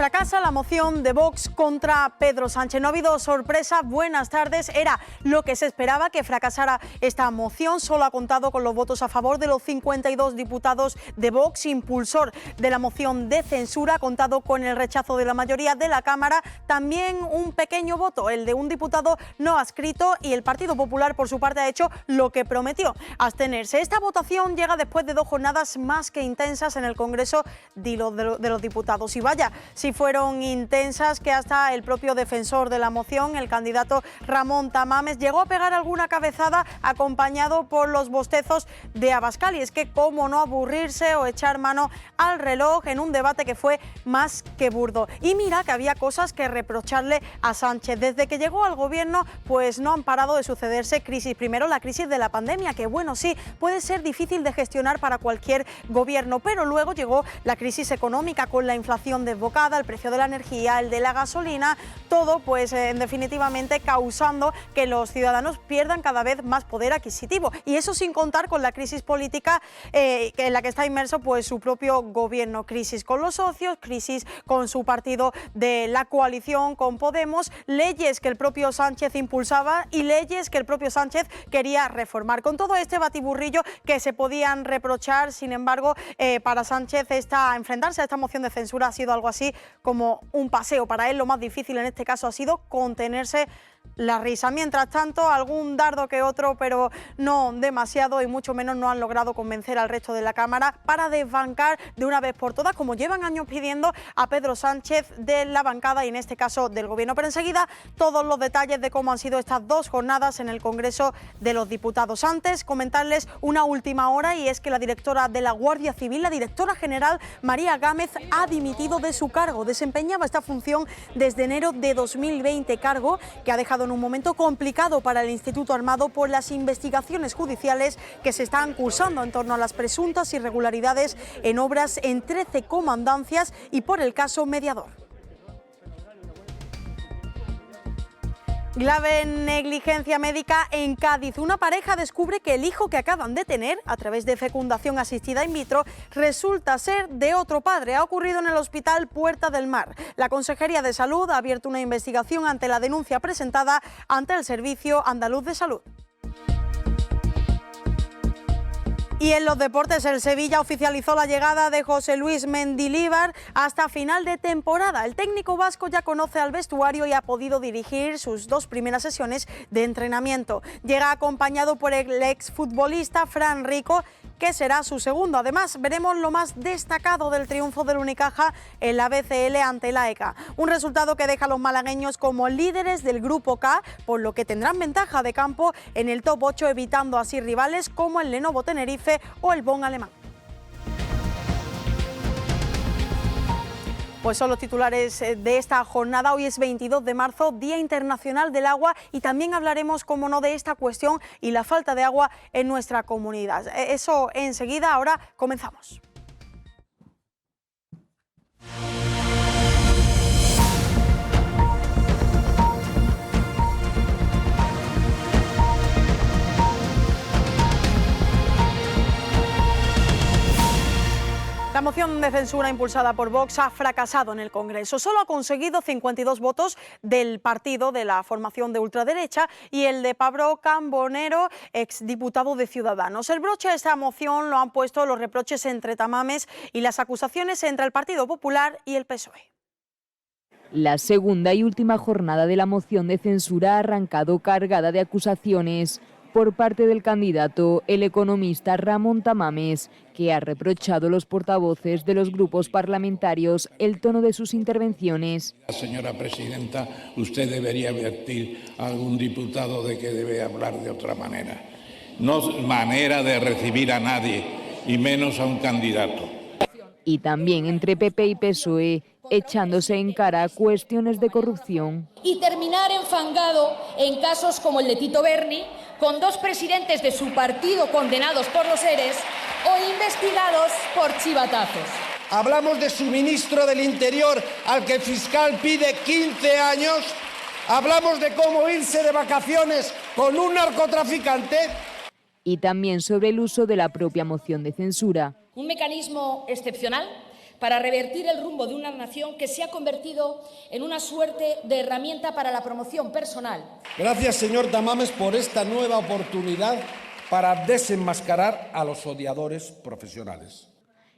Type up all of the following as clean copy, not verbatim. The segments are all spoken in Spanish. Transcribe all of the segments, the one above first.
Fracasa la moción de Vox contra Pedro Sánchez. No ha habido sorpresa. Buenas tardes. Era lo que se esperaba, que fracasara esta moción. Solo ha contado con los votos a favor de los 52 diputados de Vox. Impulsor de la moción de censura, ha contado con el rechazo de la mayoría de la Cámara. También un pequeño voto, el de un diputado no adscrito, y el Partido Popular, por su parte, ha hecho lo que prometió: abstenerse. Esta votación llega después de 2 jornadas más que intensas en el Congreso de los Diputados. Y vaya, si fueron intensas, que hasta el propio defensor de la moción, el candidato Ramón Tamames, llegó a pegar alguna cabezada acompañado por los bostezos de Abascal. Y es que cómo no aburrirse o echar mano al reloj en un debate que fue más que burdo. Y mira que había cosas que reprocharle a Sánchez. Desde que llegó al gobierno, pues no han parado de sucederse crisis. Primero, la crisis de la pandemia, que bueno, sí, puede ser difícil de gestionar para cualquier gobierno, pero luego llegó la crisis económica con la inflación desbocada, el precio de la energía, el de la gasolina, todo pues definitivamente causando que los ciudadanos pierdan cada vez más poder adquisitivo. Y eso sin contar con la crisis política en la que está inmerso pues su propio gobierno. Crisis con los socios, crisis con su partido de la coalición con Podemos, leyes que el propio Sánchez impulsaba y leyes que el propio Sánchez quería reformar. Con todo este batiburrillo que se podían reprochar, sin embargo, para Sánchez enfrentarse a esta moción de censura ha sido algo así como un paseo. Para él lo más difícil en este caso ha sido contenerse la risa. Mientras tanto, algún dardo que otro, pero no demasiado, y mucho menos no han logrado convencer al resto de la Cámara para desbancar de una vez por todas, como llevan años pidiendo, a Pedro Sánchez de la bancada y en este caso del Gobierno. Pero enseguida todos los detalles de cómo han sido estas 2 jornadas en el Congreso de los Diputados. Antes, comentarles una última hora, y es que la directora de la Guardia Civil, la directora general María Gámez, ha dimitido de su cargo. Desempeñaba esta función desde enero de 2020, cargo que ha dejado en un momento complicado para el Instituto Armado por las investigaciones judiciales que se están cursando en torno a las presuntas irregularidades en obras en 13 comandancias y por el caso Mediador. Grave negligencia médica en Cádiz. Una pareja descubre que el hijo que acaban de tener a través de fecundación asistida in vitro resulta ser de otro padre. Ha ocurrido en el Hospital Puerta del Mar. La Consejería de Salud ha abierto una investigación ante la denuncia presentada ante el Servicio Andaluz de Salud. Y en los deportes, el Sevilla oficializó la llegada de José Luis Mendilibar hasta final de temporada. El técnico vasco ya conoce al vestuario y ha podido dirigir sus 2 primeras sesiones de entrenamiento. Llega acompañado por el exfutbolista Fran Rico, que será su segundo. Además, veremos lo más destacado del triunfo del Unicaja en la BCL ante la ECA. Un resultado que deja a los malagueños como líderes del Grupo K, por lo que tendrán ventaja de campo en el top 8, evitando así rivales como el Lenovo Tenerife o el Bonn alemán. Pues son los titulares de esta jornada. Hoy es 22 de marzo, Día Internacional del Agua, y también hablaremos, como no, de esta cuestión y la falta de agua en nuestra comunidad. Eso enseguida. Ahora comenzamos. La moción de censura impulsada por Vox ha fracasado en el Congreso. Solo ha conseguido 52 votos del partido de la formación de ultraderecha y el de Pablo Cambonero, exdiputado de Ciudadanos. El broche a esta moción lo han puesto los reproches entre Tamames y las acusaciones entre el Partido Popular y el PSOE. La segunda y última jornada de la moción de censura ha arrancado cargada de acusaciones por parte del candidato, el economista Ramón Tamames, que ha reprochado a los portavoces de los grupos parlamentarios el tono de sus intervenciones. Señora presidenta, usted debería advertir a algún diputado de que debe hablar de otra manera. No es manera de recibir a nadie, y menos a un candidato. Y también entre PP y PSOE, echándose en cara cuestiones de corrupción. Y terminar enfangado en casos como el de Tito Berni, con 2 presidentes de su partido condenados por los ERES o investigados por chivatazos. Hablamos de su ministro del Interior, al que el fiscal pide 15 años. Hablamos de cómo irse de vacaciones con un narcotraficante. Y también sobre el uso de la propia moción de censura. Un mecanismo excepcional para revertir el rumbo de una nación que se ha convertido en una suerte de herramienta para la promoción personal. Gracias, señor Tamames, por esta nueva oportunidad para desenmascarar a los odiadores profesionales.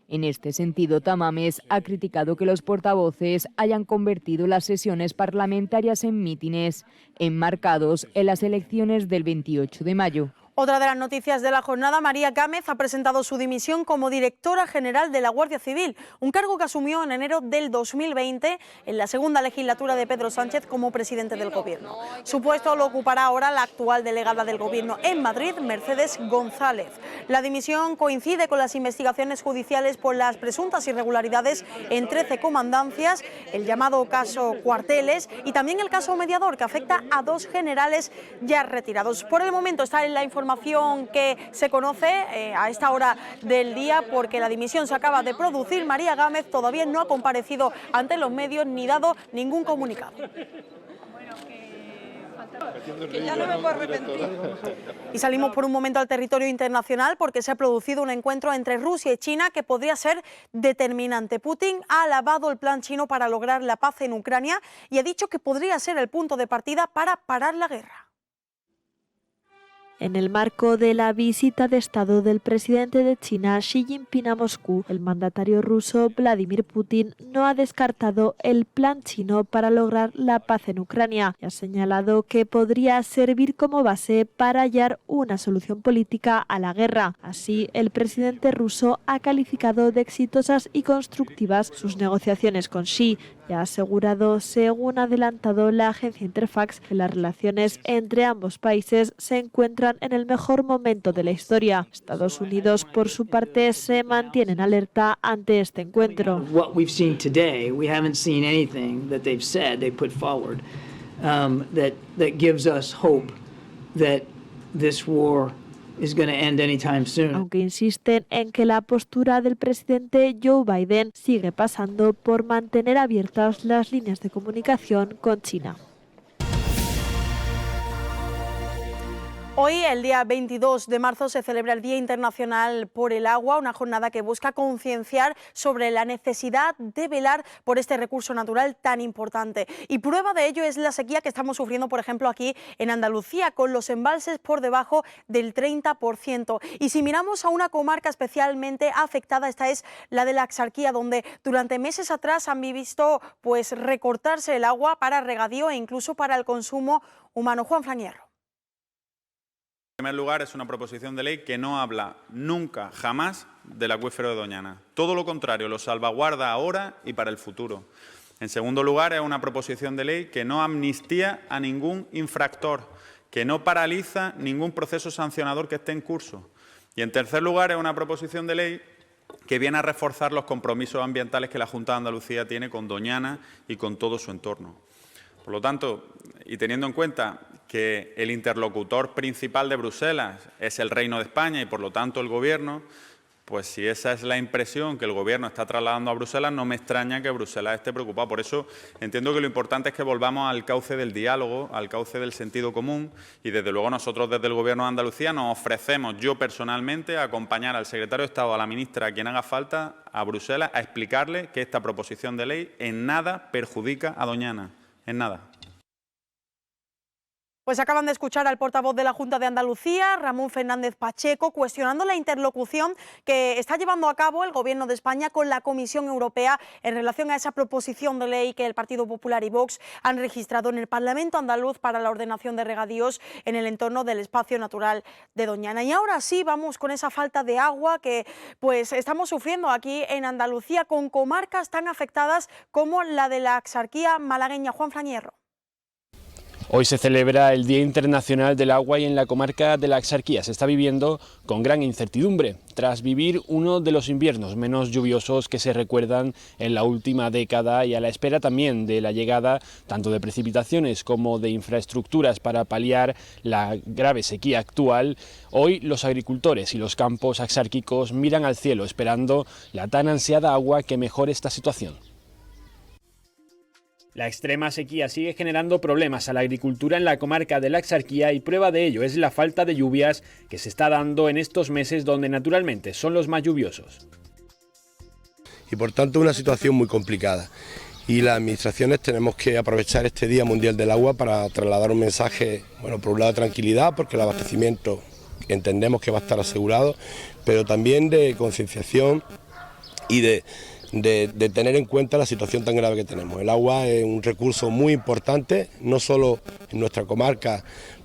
En este sentido, Tamames ha criticado que los portavoces hayan convertido las sesiones parlamentarias en mítines, enmarcados en las elecciones del 28 de mayo. Otra de las noticias de la jornada, María Gámez ha presentado su dimisión como directora general de la Guardia Civil, un cargo que asumió en enero del 2020 en la segunda legislatura de Pedro Sánchez como presidente del Gobierno. Su puesto lo ocupará ahora la actual delegada del Gobierno en Madrid, Mercedes González. La dimisión coincide con las investigaciones judiciales por las presuntas irregularidades en 13 comandancias, el llamado caso Cuarteles y también el caso Mediador, que afecta a 2 generales ya retirados. Por el momento está en la información que se conoce a esta hora del día, porque la dimisión se acaba de producir. María Gámez todavía no ha comparecido ante los medios ni dado ningún comunicado. Que ya no me puedo arrepentir. Y salimos por un momento al territorio internacional porque se ha producido un encuentro entre Rusia y China que podría ser determinante. Putin ha alabado el plan chino para lograr la paz en Ucrania y ha dicho que podría ser el punto de partida para parar la guerra. En el marco de la visita de Estado del presidente de China, Xi Jinping, a Moscú, el mandatario ruso Vladimir Putin no ha descartado el plan chino para lograr la paz en Ucrania y ha señalado que podría servir como base para hallar una solución política a la guerra. Así, el presidente ruso ha calificado de exitosas y constructivas sus negociaciones con Xi y ha asegurado, según ha adelantado la agencia Interfax, que las relaciones entre ambos países se encuentran en el mejor momento de la historia. Estados Unidos, por su parte, se mantiene en alerta ante este encuentro. What we've seen today, we haven't seen anything that they've said, they put forward, that gives us hope that this war is going to end anytime soon. Aunque insisten en que la postura del presidente Joe Biden sigue pasando por mantener abiertas las líneas de comunicación con China. Hoy, el día 22 de marzo, se celebra el Día Internacional por el Agua, una jornada que busca concienciar sobre la necesidad de velar por este recurso natural tan importante. Y prueba de ello es la sequía que estamos sufriendo, por ejemplo, aquí en Andalucía, con los embalses por debajo del 30%. Y si miramos a una comarca especialmente afectada, esta es la de la Axarquía, donde durante meses atrás han visto recortarse el agua para regadío e incluso para el consumo humano. Juan Frañerro. En primer lugar, es una proposición de ley que no habla nunca, jamás, del acuífero de Doñana. Todo lo contrario, lo salvaguarda ahora y para el futuro. En segundo lugar, es una proposición de ley que no amnistía a ningún infractor, que no paraliza ningún proceso sancionador que esté en curso. Y en tercer lugar, es una proposición de ley que viene a reforzar los compromisos ambientales que la Junta de Andalucía tiene con Doñana y con todo su entorno. Por lo tanto, y teniendo en cuenta que el interlocutor principal de Bruselas es el Reino de España y, por lo tanto, el Gobierno, pues si esa es la impresión que el Gobierno está trasladando a Bruselas, no me extraña que Bruselas esté preocupado. Por eso entiendo que lo importante es que volvamos al cauce del diálogo, al cauce del sentido común y, desde luego, nosotros desde el Gobierno de Andalucía nos ofrecemos, yo personalmente, a acompañar al secretario de Estado, a la ministra, a quien haga falta, a Bruselas, a explicarle que esta proposición de ley en nada perjudica a Doñana, en nada. Pues acaban de escuchar al portavoz de la Junta de Andalucía, Ramón Fernández Pacheco, cuestionando la interlocución que está llevando a cabo el Gobierno de España con la Comisión Europea en relación a esa proposición de ley que el Partido Popular y Vox han registrado en el Parlamento andaluz para la ordenación de regadíos en el entorno del espacio natural de Doñana. Y ahora sí, vamos con esa falta de agua que estamos sufriendo aquí en Andalucía, con comarcas tan afectadas como la de la Axarquía malagueña. Juan Frañerro. Hoy se celebra el Día Internacional del Agua y en la comarca de la Axarquía se está viviendo con gran incertidumbre, tras vivir uno de los inviernos menos lluviosos que se recuerdan en la última década y a la espera también de la llegada tanto de precipitaciones como de infraestructuras para paliar la grave sequía actual. Hoy los agricultores y los campos axárquicos miran al cielo esperando la tan ansiada agua que mejore esta situación. La extrema sequía sigue generando problemas a la agricultura en la comarca de la Axarquía y prueba de ello es la falta de lluvias que se está dando en estos meses donde naturalmente son los más lluviosos. y por tanto una situación muy complicada. Y las administraciones tenemos que aprovechar este Día Mundial del Agua para trasladar un mensaje, bueno, por un lado de tranquilidad, porque el abastecimiento entendemos que va a estar asegurado, pero también de concienciación y de tener en cuenta la situación tan grave que tenemos. El agua es un recurso muy importante, no solo en nuestra comarca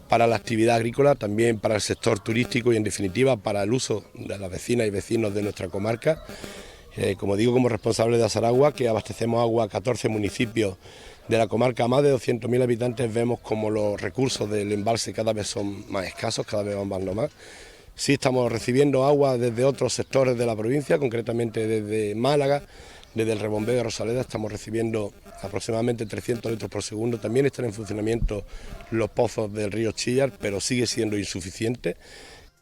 para la actividad agrícola, también para el sector turístico y en definitiva para el uso de las vecinas y vecinos de nuestra comarca. Como digo, como responsable de Asaragua, que abastecemos agua a 14 municipios de la comarca, a más de 200.000 habitantes, vemos como los recursos del embalse cada vez son más escasos, cada vez van bajando más. Sí estamos recibiendo agua desde otros sectores de la provincia, concretamente desde Málaga, desde el Rebombeo de Rosaleda estamos recibiendo aproximadamente 300 litros por segundo. También están en funcionamiento los pozos del río Chillar, pero sigue siendo insuficiente.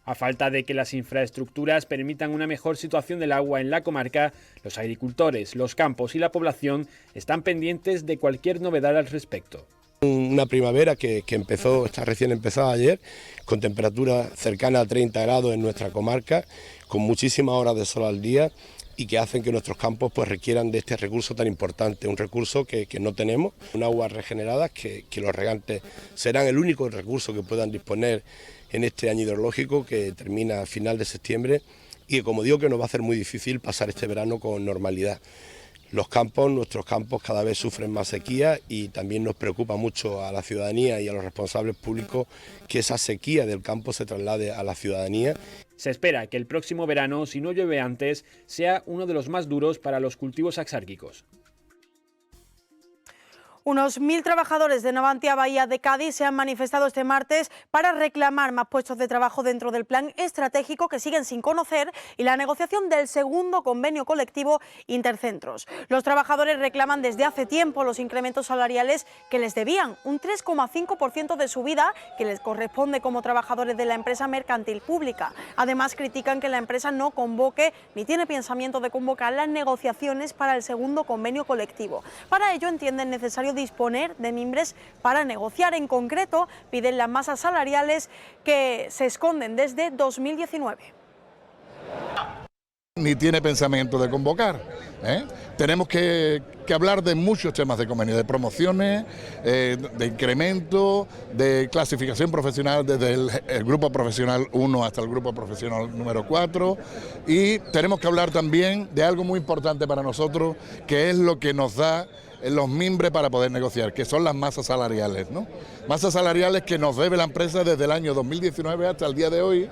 A falta de que las infraestructuras permitan una mejor situación del agua en la comarca, los agricultores, los campos y la población están pendientes de cualquier novedad al respecto. Una primavera que está recién empezada ayer, con temperaturas cercanas a 30 grados en nuestra comarca, con muchísimas horas de sol al día y que hacen que nuestros campos pues requieran de este recurso tan importante, un recurso que no tenemos, un aguas regeneradas que los regantes serán el único recurso que puedan disponer en este año hidrológico que termina a final de septiembre y que, como digo, que nos va a hacer muy difícil pasar este verano con normalidad. Los campos, nuestros campos cada vez sufren más sequía y también nos preocupa mucho a la ciudadanía y a los responsables públicos que esa sequía del campo se traslade a la ciudadanía. Se espera que el próximo verano, si no llueve antes, sea uno de los más duros para los cultivos axárquicos. Unos 1.000 trabajadores de Navantia Bahía de Cádiz se han manifestado este martes para reclamar más puestos de trabajo dentro del plan estratégico que siguen sin conocer y la negociación del segundo convenio colectivo intercentros. Los trabajadores reclaman desde hace tiempo los incrementos salariales que les debían, un 3,5% de subida que les corresponde como trabajadores de la empresa mercantil pública. Además, critican que la empresa no convoque ni tiene pensamiento de convocar las negociaciones para el segundo convenio colectivo. Para ello entienden necesario disponer de mimbres para negociar. En concreto, piden las masas salariales que se esconden desde 2019. Ni tiene pensamiento de convocar. Tenemos que hablar de muchos temas de convenio, de promociones, de incremento, de clasificación profesional desde el grupo profesional 1 hasta el grupo profesional número 4 y tenemos que hablar también de algo muy importante para nosotros, que es lo que nos da los mimbres para poder negociar, que son las masas salariales, ¿no? Masas salariales que nos debe la empresa desde el año 2019 hasta el día de hoy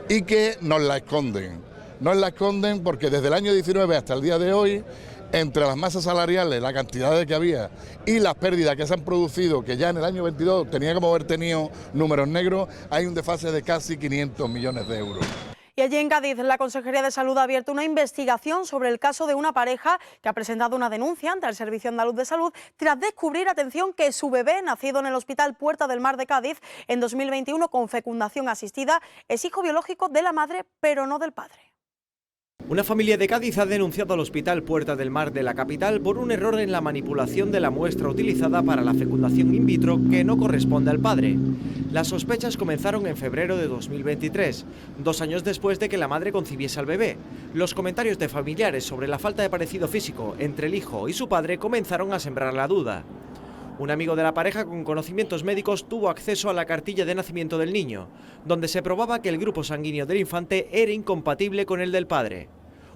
y que nos la esconden. Nos la esconden porque desde el año 19 hasta el día de hoy, entre las masas salariales, la cantidad de que había y las pérdidas que se han producido, que ya en el año 22 tenía como haber tenido números negros, hay un desfase de casi 500 millones de euros. Y allí en Cádiz, la Consejería de Salud ha abierto una investigación sobre el caso de una pareja que ha presentado una denuncia ante el Servicio Andaluz de Salud tras descubrir, atención, que su bebé, nacido en el Hospital Puerta del Mar de Cádiz en 2021 con fecundación asistida, es hijo biológico de la madre, pero no del padre. Una familia de Cádiz ha denunciado al Hospital Puerta del Mar de la capital por un error en la manipulación de la muestra utilizada para la fecundación in vitro que no corresponde al padre. Las sospechas comenzaron en febrero de 2023, 2 años después de que la madre concibiese al bebé. Los comentarios de familiares sobre la falta de parecido físico entre el hijo y su padre comenzaron a sembrar la duda. Un amigo de la pareja con conocimientos médicos tuvo acceso a la cartilla de nacimiento del niño, donde se probaba que el grupo sanguíneo del infante era incompatible con el del padre.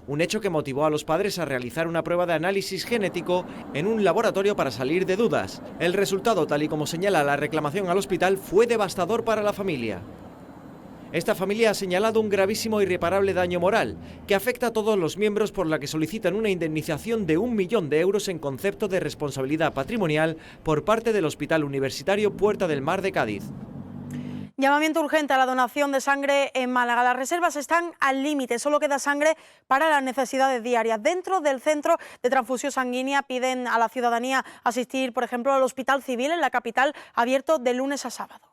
Un hecho que motivó a los padres a realizar una prueba de análisis genético en un laboratorio para salir de dudas. El resultado, tal y como señala la reclamación al hospital, fue devastador para la familia. Esta familia ha señalado un gravísimo e irreparable daño moral, que afecta a todos los miembros, por la que solicitan una indemnización de 1 millón de euros en concepto de responsabilidad patrimonial por parte del Hospital Universitario Puerta del Mar de Cádiz. Llamamiento urgente a la donación de sangre en Málaga. Las reservas están al límite, solo queda sangre para las necesidades diarias. Dentro del centro de transfusión sanguínea piden a la ciudadanía asistir, por ejemplo, al Hospital Civil en la capital, abierto de lunes a sábado.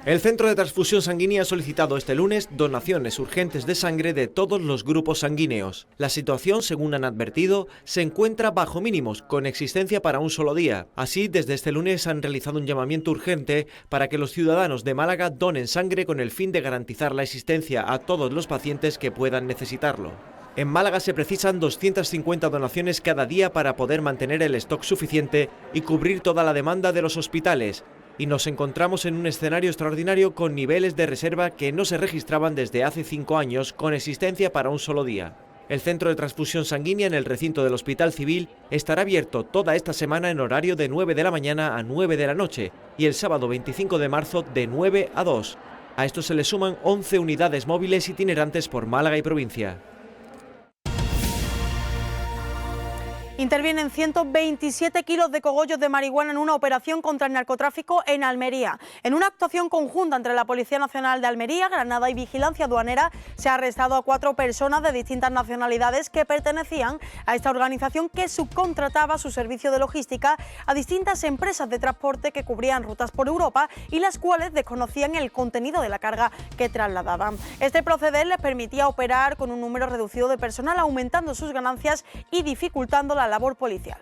El Centro de Transfusión Sanguínea ha solicitado este lunes donaciones urgentes de sangre de todos los grupos sanguíneos. La situación, según han advertido, se encuentra bajo mínimos, con existencia para un solo día. Así, desde este lunes han realizado un llamamiento urgente para que los ciudadanos de Málaga donen sangre con el fin de garantizar la existencia a todos los pacientes que puedan necesitarlo. En Málaga se precisan 250 donaciones cada día para poder mantener el stock suficiente y cubrir toda la demanda de los hospitales. Y nos encontramos en un escenario extraordinario con niveles de reserva que no se registraban desde hace 5 años, con existencia para un solo día. El centro de transfusión sanguínea en el recinto del Hospital Civil estará abierto toda esta semana en horario de 9 de la mañana a 9 de la noche y el sábado 25 de marzo de 9 a 2. A esto se le suman 11 unidades móviles itinerantes por Málaga y provincia. Intervienen 127 kilos de cogollos de marihuana en una operación contra el narcotráfico en Almería. En una actuación conjunta entre la Policía Nacional de Almería, Granada y Vigilancia Aduanera, se ha arrestado a 4 personas de distintas nacionalidades que pertenecían a esta organización que subcontrataba su servicio de logística a distintas empresas de transporte que cubrían rutas por Europa y las cuales desconocían el contenido de la carga que trasladaban. Este proceder les permitía operar con un número reducido de personal, aumentando sus ganancias y dificultando la labor policial.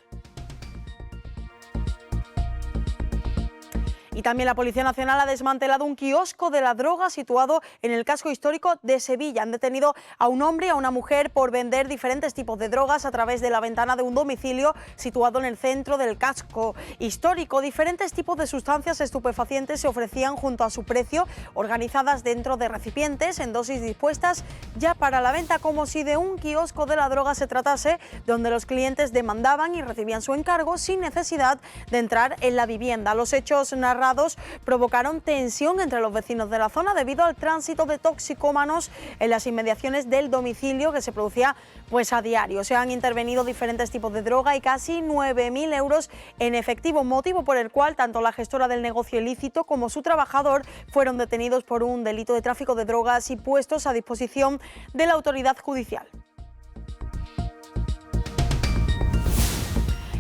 Y también la Policía Nacional ha desmantelado un kiosco de la droga situado en el casco histórico de Sevilla. Han detenido a un hombre y a una mujer por vender diferentes tipos de drogas a través de la ventana de un domicilio situado en el centro del casco histórico. Diferentes tipos de sustancias estupefacientes se ofrecían junto a su precio, organizadas dentro de recipientes en dosis dispuestas ya para la venta, como si de un kiosco de la droga se tratase, donde los clientes demandaban y recibían su encargo sin necesidad de entrar en la vivienda. Los hechos narrados provocaron tensión entre los vecinos de la zona debido al tránsito de toxicómanos en las inmediaciones del domicilio que se producía a diario. Se han intervenido diferentes tipos de droga y casi 9.000 euros en efectivo, motivo por el cual tanto la gestora del negocio ilícito como su trabajador fueron detenidos por un delito de tráfico de drogas y puestos a disposición de la autoridad judicial.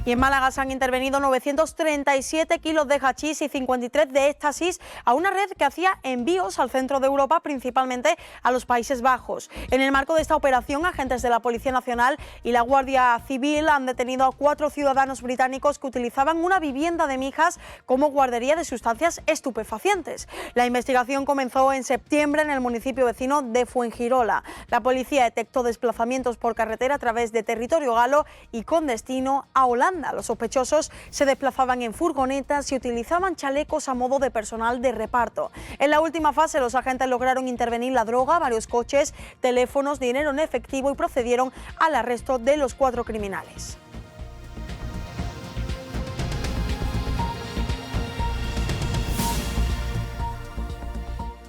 Y en Málaga se han intervenido 937 kilos de hachís y 53 de éxtasis a una red que hacía envíos al centro de Europa, principalmente a los Países Bajos. En el marco de esta operación, agentes de la Policía Nacional y la Guardia Civil han detenido a 4 ciudadanos británicos que utilizaban una vivienda de Mijas como guardería de sustancias estupefacientes. La investigación comenzó en septiembre en el municipio vecino de Fuengirola. La policía detectó desplazamientos por carretera a través de territorio galo y con destino a Holanda. Los sospechosos se desplazaban en furgonetas y utilizaban chalecos a modo de personal de reparto. En la última fase, los agentes lograron intervenir la droga, varios coches, teléfonos, dinero en efectivo y procedieron al arresto de los 4 criminales.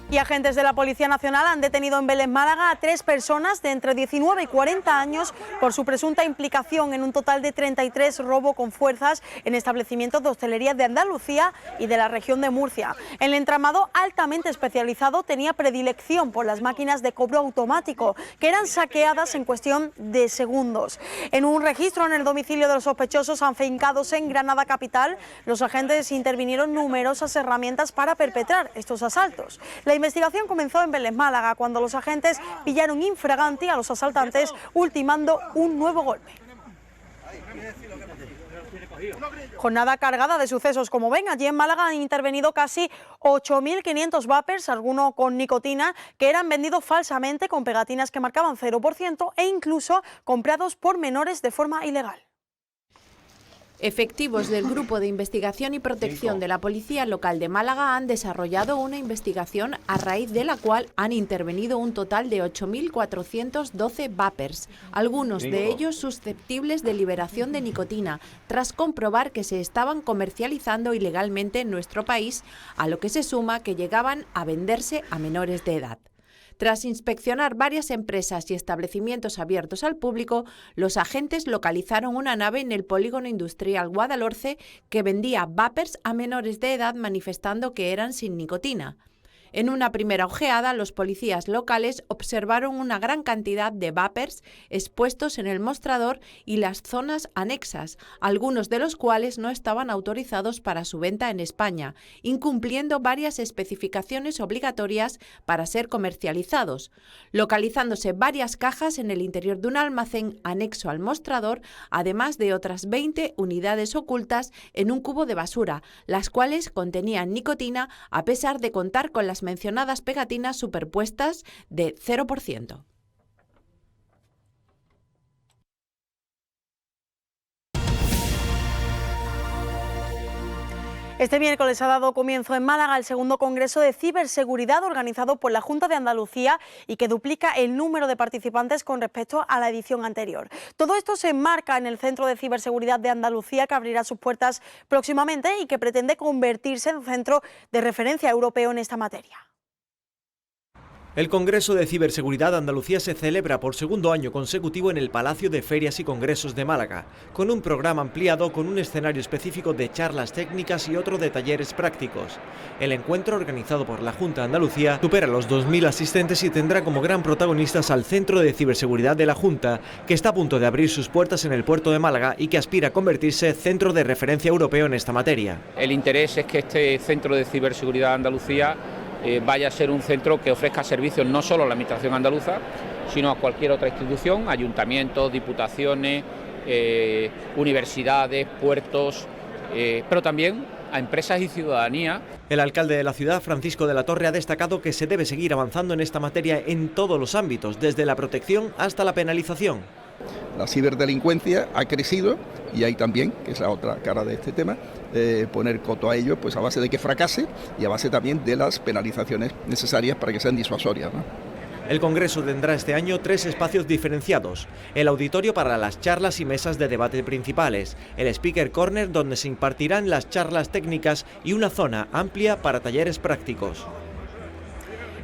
Y agentes de la Policía Nacional han detenido en Vélez, Málaga, a 3 personas de entre 19 y 40 años por su presunta implicación en un total de 33 robos con fuerzas en establecimientos de hostelería de Andalucía y de la región de Murcia. El entramado altamente especializado tenía predilección por las máquinas de cobro automático, que eran saqueadas en cuestión de segundos. En un registro en el domicilio de los sospechosos afincados en Granada capital, los agentes intervinieron numerosas herramientas para perpetrar estos asaltos. La investigación comenzó en Vélez, Málaga, cuando los agentes pillaron infraganti a los asaltantes, ultimando un nuevo golpe. Jornada cargada de sucesos, como ven. Allí en Málaga han intervenido casi 8.500 vapers, algunos con nicotina, que eran vendidos falsamente con pegatinas que marcaban 0% e incluso comprados por menores de forma ilegal. Efectivos del Grupo de Investigación y Protección de la Policía Local de Málaga han desarrollado una investigación a raíz de la cual han intervenido un total de 8.412 vapers, algunos de ellos susceptibles de liberación de nicotina, tras comprobar que se estaban comercializando ilegalmente en nuestro país, a lo que se suma que llegaban a venderse a menores de edad. Tras inspeccionar varias empresas y establecimientos abiertos al público, los agentes localizaron una nave en el polígono industrial Guadalhorce que vendía vapers a menores de edad, manifestando que eran sin nicotina. En una primera ojeada, los policías locales observaron una gran cantidad de vapers expuestos en el mostrador y las zonas anexas, algunos de los cuales no estaban autorizados para su venta en España, incumpliendo varias especificaciones obligatorias para ser comercializados, localizándose varias cajas en el interior de un almacén anexo al mostrador, además de otras 20 unidades ocultas en un cubo de basura, las cuales contenían nicotina a pesar de contar con las mencionadas pegatinas superpuestas de 0%. Este miércoles ha dado comienzo en Málaga el segundo Congreso de Ciberseguridad organizado por la Junta de Andalucía y que duplica el número de participantes con respecto a la edición anterior. Todo esto se enmarca en el Centro de Ciberseguridad de Andalucía, que abrirá sus puertas próximamente y que pretende convertirse en centro de referencia europeo en esta materia. El Congreso de Ciberseguridad de Andalucía se celebra por segundo año consecutivo en el Palacio de Ferias y Congresos de Málaga, con un programa ampliado con un escenario específico de charlas técnicas y otro de talleres prácticos. El encuentro, organizado por la Junta de Andalucía, supera los 2.000 asistentes y tendrá como gran protagonistas al Centro de Ciberseguridad de la Junta, que está a punto de abrir sus puertas en el puerto de Málaga y que aspira a convertirse centro de referencia europeo en esta materia. El interés es que este Centro de Ciberseguridad de Andalucía vaya a ser un centro que ofrezca servicios no solo a la Administración andaluza, sino a cualquier otra institución, ayuntamientos, diputaciones, universidades, puertos, pero también a empresas y ciudadanía. El alcalde de la ciudad, Francisco de la Torre, ha destacado que se debe seguir avanzando en esta materia en todos los ámbitos, desde la protección hasta la penalización. La ciberdelincuencia ha crecido y hay también, que es la otra cara de este tema, poner coto a ello pues a base de que fracase y a base también de las penalizaciones necesarias para que sean disuasorias, ¿no? El Congreso tendrá este año 3 espacios diferenciados: el auditorio para las charlas y mesas de debate principales, el Speaker Corner donde se impartirán las charlas técnicas y una zona amplia para talleres prácticos.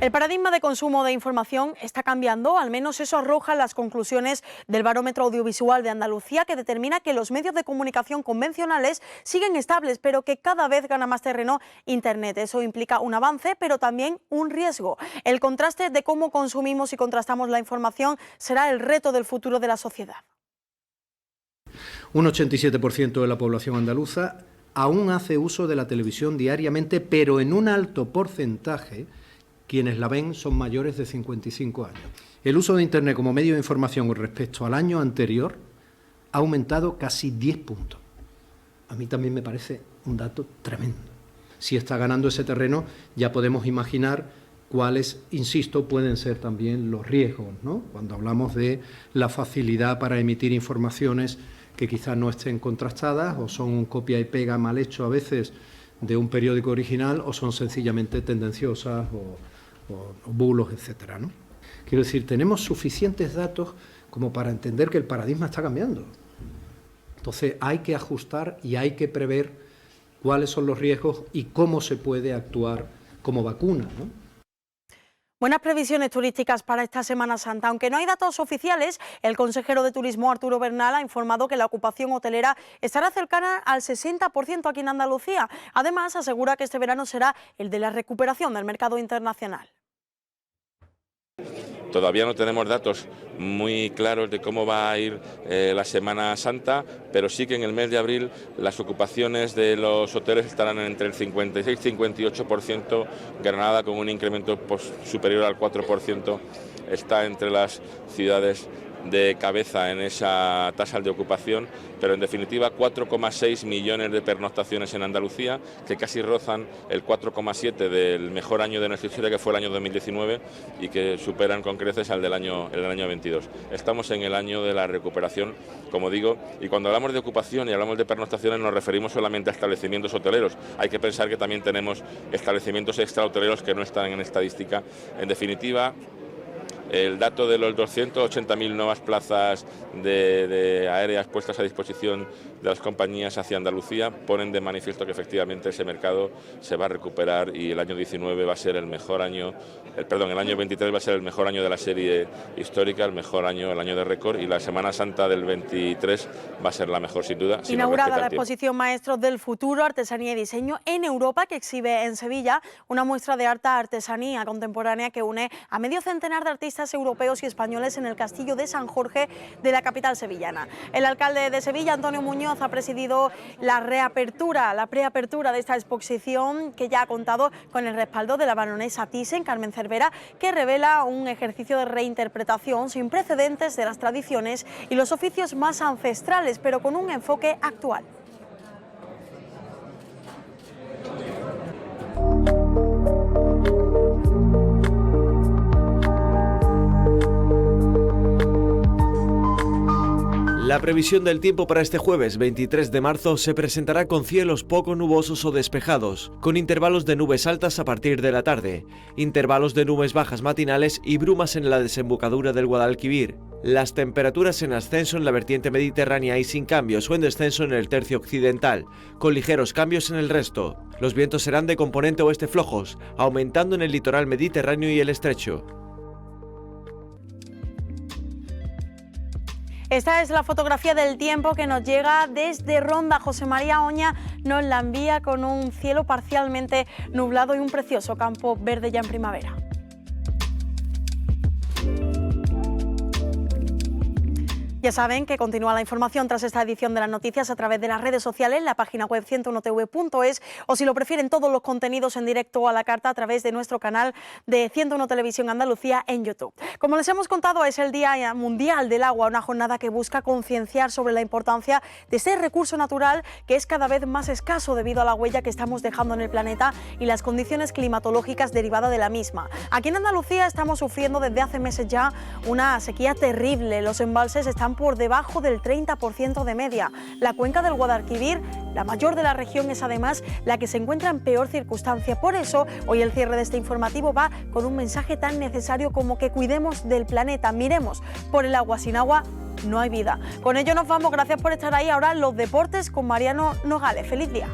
El paradigma de consumo de información está cambiando, al menos eso arrojan las conclusiones del Barómetro Audiovisual de Andalucía, que determina que los medios de comunicación convencionales siguen estables, pero que cada vez gana más terreno Internet. Eso implica un avance, pero también un riesgo. El contraste de cómo consumimos y contrastamos la información será el reto del futuro de la sociedad. Un 87% de la población andaluza aún hace uso de la televisión diariamente, pero en un alto porcentaje quienes la ven son mayores de 55 años. El uso de Internet como medio de información con respecto al año anterior ha aumentado casi 10 puntos. A mí también me parece un dato tremendo. Si está ganando ese terreno, ya podemos imaginar cuáles, insisto, pueden ser también los riesgos, ¿no? Cuando hablamos de la facilidad para emitir informaciones que quizás no estén contrastadas o son un copia y pega mal hecho a veces de un periódico original o son sencillamente tendenciosas o bulos, etcétera, ¿no? Quiero decir, tenemos suficientes datos como para entender que el paradigma está cambiando. Entonces hay que ajustar y hay que prever cuáles son los riesgos y cómo se puede actuar como vacuna, ¿no? Buenas previsiones turísticas para esta Semana Santa. Aunque no hay datos oficiales, el consejero de Turismo, Arturo Bernal, ha informado que la ocupación hotelera estará cercana al 60% aquí en Andalucía. Además, asegura que este verano será el de la recuperación del mercado internacional. Todavía no tenemos datos muy claros de cómo va a ir la Semana Santa, pero sí que en el mes de abril las ocupaciones de los hoteles estarán entre el 56 y 58%, Granada con un incremento superior al 4%, está entre las ciudades de cabeza en esa tasa de ocupación, pero en definitiva 4,6 millones de pernoctaciones en Andalucía, que casi rozan el 4,7 del mejor año de nuestra historia, que fue el año 2019, y que superan con creces al del año 22. Estamos en el año de la recuperación, como digo, y cuando hablamos de ocupación y hablamos de pernoctaciones nos referimos solamente a establecimientos hoteleros. Hay que pensar que también tenemos establecimientos extrahoteleros que no están en estadística. En definitiva, el dato de los 280.000 nuevas plazas de aéreas puestas a disposición de las compañías hacia Andalucía ponen de manifiesto que efectivamente ese mercado se va a recuperar y el año 19 va a ser el mejor año, el año 23 va a ser el mejor año de la serie histórica, el mejor año, el año de récord, y la Semana Santa del 23 va a ser la mejor sin duda. Inaugurada la exposición Maestros del Futuro, Artesanía y Diseño en Europa, que exhibe en Sevilla una muestra de alta artesanía contemporánea que une a medio centenar de artistas europeos y españoles en el Castillo de San Jorge de la capital sevillana. El alcalde de Sevilla, Antonio Muñoz, ha presidido la preapertura de esta exposición, que ya ha contado con el respaldo de la baronesa Thyssen, Carmen Cervera, que revela un ejercicio de reinterpretación sin precedentes de las tradiciones y los oficios más ancestrales, pero con un enfoque actual. La previsión del tiempo para este jueves 23 de marzo se presentará con cielos poco nubosos o despejados, con intervalos de nubes altas a partir de la tarde, intervalos de nubes bajas matinales y brumas en la desembocadura del Guadalquivir. Las temperaturas en ascenso en la vertiente mediterránea y sin cambios o en descenso en el tercio occidental, con ligeros cambios en el resto. Los vientos serán de componente oeste flojos, aumentando en el litoral mediterráneo y el estrecho. Esta es la fotografía del tiempo que nos llega desde Ronda. José María Oña nos la envía con un cielo parcialmente nublado y un precioso campo verde ya en primavera. Ya saben que continúa la información tras esta edición de las noticias a través de las redes sociales, la página web 101tv.es o si lo prefieren todos los contenidos en directo o a la carta a través de nuestro canal de 101 Televisión Andalucía en YouTube. Como les hemos contado, es el Día Mundial del Agua, una jornada que busca concienciar sobre la importancia de este recurso natural que es cada vez más escaso debido a la huella que estamos dejando en el planeta y las condiciones climatológicas derivadas de la misma. Aquí en Andalucía estamos sufriendo desde hace meses ya una sequía terrible. Los embalses están por debajo del 30% de media. La cuenca del Guadalquivir, la mayor de la región, es además la que se encuentra en peor circunstancia. Por eso, hoy el cierre de este informativo va con un mensaje tan necesario como que cuidemos del planeta, miremos por el agua. Sin agua no hay vida. Con ello nos vamos, gracias por estar ahí. Ahora los deportes con Mariano Nogales. Feliz día.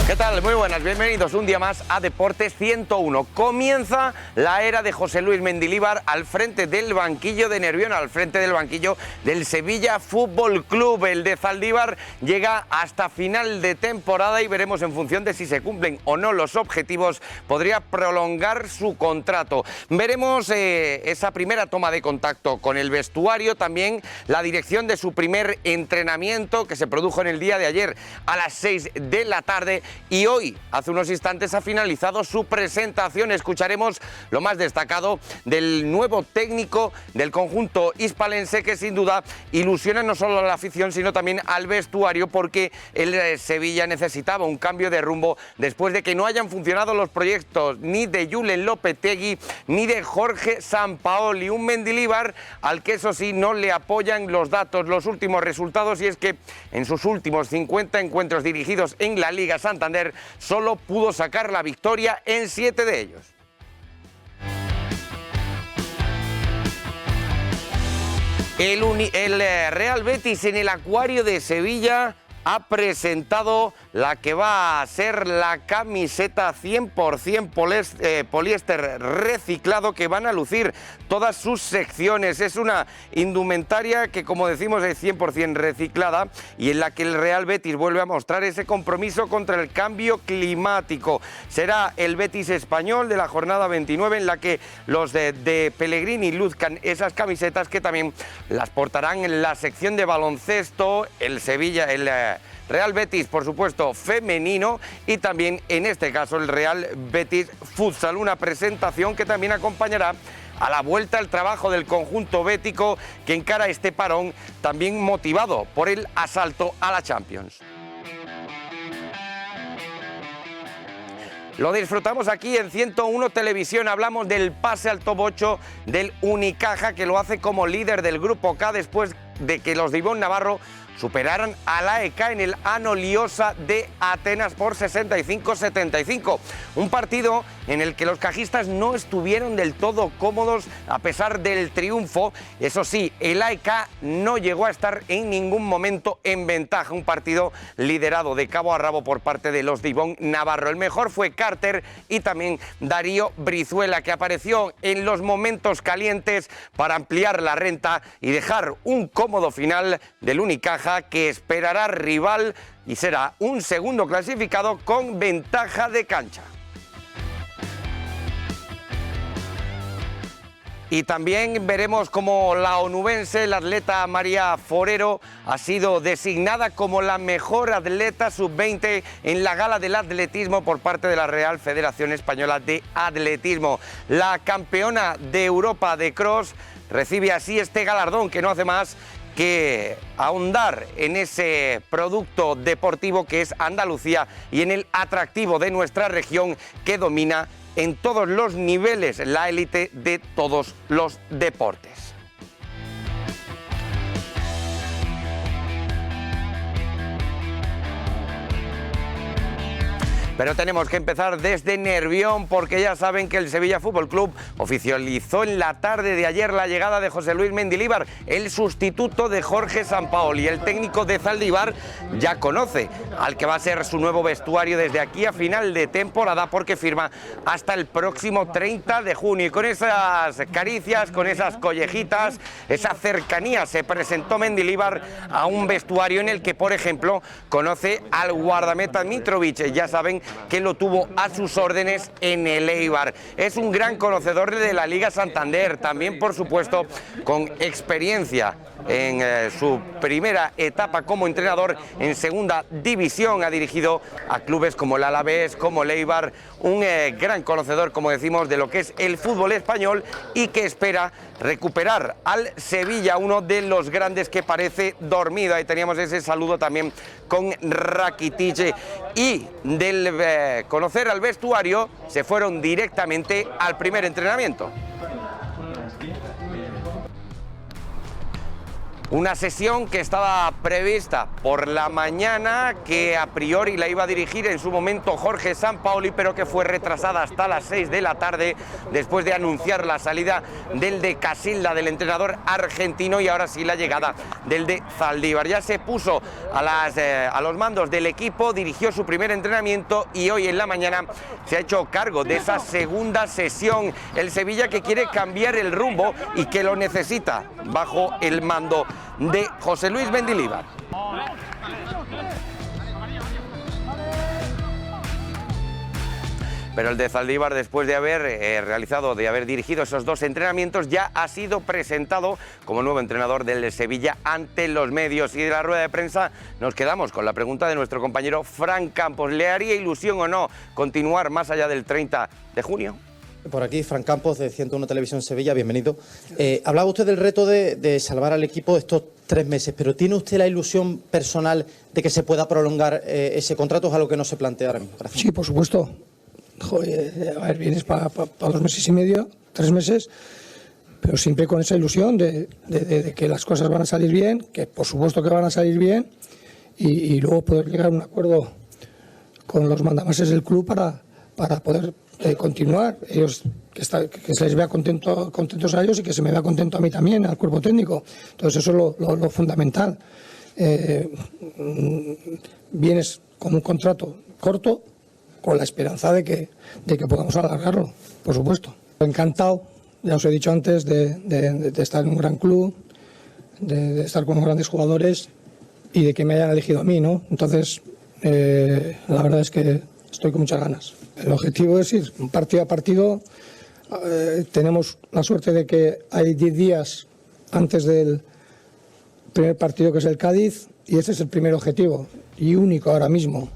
¿Qué tal? Muy buenas, bienvenidos un día más a Deportes 101. Comienza la era de José Luis Mendilibar al frente del banquillo de Nervión, al frente del banquillo del Sevilla Fútbol Club. El de Zaldívar llega hasta final de temporada y veremos en función de si se cumplen o no los objetivos, podría prolongar su contrato. Veremos esa primera toma de contacto con el vestuario, también la dirección de su primer entrenamiento que se produjo en el día de ayer a las 6 de la tarde. Y hoy, hace unos instantes, ha finalizado su presentación. Escucharemos lo más destacado del nuevo técnico del conjunto hispalense, que sin duda ilusiona no solo a la afición, sino también al vestuario, porque el Sevilla necesitaba un cambio de rumbo después de que no hayan funcionado los proyectos ni de Julen Lopetegui ni de Jorge Sampaoli. Un Mendilibar al que, eso sí, no le apoyan los datos, los últimos resultados, y es que en sus últimos 50 encuentros dirigidos en la Liga Santander solo pudo sacar la victoria en 7 de ellos. El Real Betis en el Acuario de Sevilla ha presentado la que va a ser la camiseta 100% poliéster reciclado que van a lucir todas sus secciones. Es una indumentaria que, como decimos, es 100% reciclada y en la que el Real Betis vuelve a mostrar ese compromiso contra el cambio climático. Será el Betis español de la jornada 29 en la que los de Pellegrini luzcan esas camisetas, que también las portarán en la sección de baloncesto, el Sevilla, el Real Betis, por supuesto, femenino, y también en este caso el Real Betis Futsal, una presentación que también acompañará a la vuelta al trabajo del conjunto bético, que encara este parón también motivado por el asalto a la Champions. Lo disfrutamos aquí en 101 Televisión. Hablamos del pase al top 8 del Unicaja, que lo hace como líder del Grupo K después de que los de Ivonne Navarro superaran a la AEK en el Anoliosa de Atenas por 65-75. Un partido en el que los cajistas no estuvieron del todo cómodos a pesar del triunfo. Eso sí, el AEK no llegó a estar en ningún momento en ventaja. Un partido liderado de cabo a rabo por parte de los de Ivonne Navarro. El mejor fue Carter y también Darío Brizuela, que apareció en los momentos calientes para ampliar la renta y dejar un cómodo final del Unicaja, que esperará rival y será un segundo clasificado con ventaja de cancha. Y también veremos cómo la onubense, la atleta María Forero, ha sido designada como la mejor atleta sub-20 en la gala del atletismo por parte de la Real Federación Española de Atletismo. La campeona de Europa de cross recibe así este galardón, que no hace más que ahondar en ese producto deportivo que es Andalucía y en el atractivo de nuestra región, que domina en todos los niveles la élite de todos los deportes. Pero tenemos que empezar desde Nervión, porque ya saben que el Sevilla Fútbol Club oficializó en la tarde de ayer la llegada de José Luis Mendilibar, el sustituto de Jorge Sampaoli. El técnico de Zaldívar ya conoce al que va a ser su nuevo vestuario desde aquí a final de temporada, porque firma hasta el próximo 30 de junio. Y con esas caricias, con esas collejitas, esa cercanía, se presentó Mendilibar a un vestuario en el que, por ejemplo, conoce al guardameta Mitrovic. Ya saben que lo tuvo a sus órdenes en el Eibar. Es un gran conocedor de la Liga Santander, también por supuesto con experiencia en su primera etapa como entrenador en segunda división. Ha dirigido a clubes como el Alavés, como el Eibar, un gran conocedor, como decimos, de lo que es el fútbol español, y que espera recuperar al Sevilla, uno de los grandes que parece dormido. Ahí teníamos ese saludo también con Rakitic. Y del conocer al vestuario se fueron directamente al primer entrenamiento. Una sesión que estaba prevista por la mañana, que a priori la iba a dirigir en su momento Jorge Sampaoli, pero que fue retrasada hasta las 6 de la tarde después de anunciar la salida del de Casilda, del entrenador argentino, y ahora sí la llegada del de Zaldívar. Ya se puso a los mandos del equipo, dirigió su primer entrenamiento y hoy en la mañana se ha hecho cargo de esa segunda sesión. El Sevilla, que quiere cambiar el rumbo y que lo necesita bajo el mando de José Luis Mendilibar. Pero el de Zaldívar, después de haber dirigido esos dos entrenamientos, ya ha sido presentado como nuevo entrenador del Sevilla ante los medios. Y de la rueda de prensa nos quedamos con la pregunta de nuestro compañero Fran Campos. ¿Le haría ilusión o no continuar más allá del 30 de junio? Por aquí, Fran Campos, de 101 Televisión Sevilla, bienvenido. Hablaba usted del reto de salvar al equipo estos 3 meses, pero ¿tiene usted la ilusión personal de que se pueda prolongar ese contrato? ¿Es algo que no se plantea ahora mismo? Gracias. Sí, por supuesto. Joder, a ver, vienes para 2 meses y medio, 3 meses, pero siempre con esa ilusión de que las cosas van a salir bien, que por supuesto que van a salir bien, y luego poder llegar a un acuerdo con los mandamases del club para poder continuar, ellos que se les vea contentos a ellos y que se me vea contento a mí también, al cuerpo técnico. Entonces eso es lo fundamental. Vienes con un contrato corto con la esperanza de que podamos alargarlo, por supuesto. Encantado, ya os he dicho antes, de estar en un gran club, de estar con unos grandes jugadores y de que me hayan elegido a mí, ¿no? Entonces, la verdad es que estoy con muchas ganas. El objetivo es ir partido a partido. Tenemos la suerte de que hay 10 días antes del primer partido, que es el Cádiz, y ese es el primer objetivo y único ahora mismo.